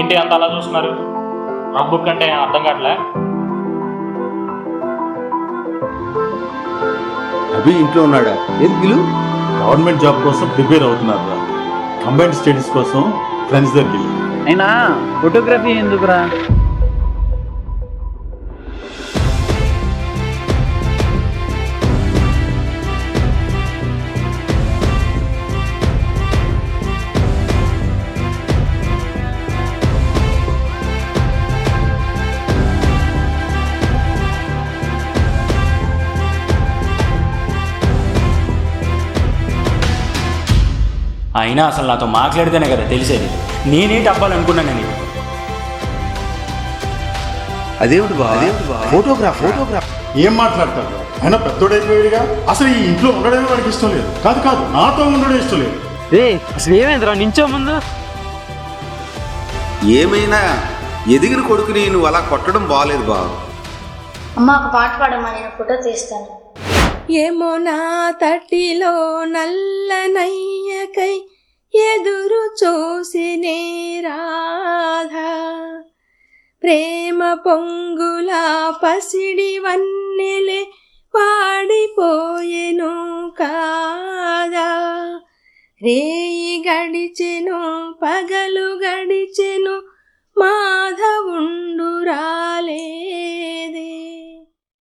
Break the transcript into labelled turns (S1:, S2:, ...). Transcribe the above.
S1: ఏంటి అంత అలా చూస్తున్నారు? రఫ్ బుక్ అంటే అర్థం కావట్లే.
S2: అభి ఇంట్లో ఉన్నాడా? ఏది పిలు.
S3: గవర్నమెంట్ జాబ్ కోసం ప్రిపేర్ అవుతున్నారు. కంబైన్డ్ స్టడీస్ కోసం ఫ్రెండ్స్ దగ్గరికి వెళ్ళి.
S4: అయినా ఫోటోగ్రఫీ ఎందుకురా?
S5: అయినా అసలు నాతో మాట్లాడితేనే కదా తెలిసేది. నేనేంటి అవ్వాలనుకున్నానని.
S2: అదేమిటి బా ఫోటోగ్రాఫ్
S3: ఏం మాట్లాడతారు? ఆయన పెద్దోడైపోయాడుగా. అసలు ఈ ఇంట్లో ఉండడమే వాడికి ఇష్టం లేదు. కాదు నాతో ఉండడం ఇష్టం లేదు.
S4: అసలు ఏమైందిరా నించో ముందు.
S2: ఏమైనా ఎదిగిన కొడుకుని నువ్వు అలా కొట్టడం బాగాలేదు బా.
S6: అమ్మ ఒక పాట పాడమ్మా, నేను ఫోటో తీస్తాను.
S7: ఏమో నా తటిలో నల్లనయ్యకై ఎదురు చూసినే రాధా, ప్రేమ పొంగుల పసిడి వన్నెలే పాడిపోయెను కాదా. రేయి గడిచెను పగలు గడిచెను మా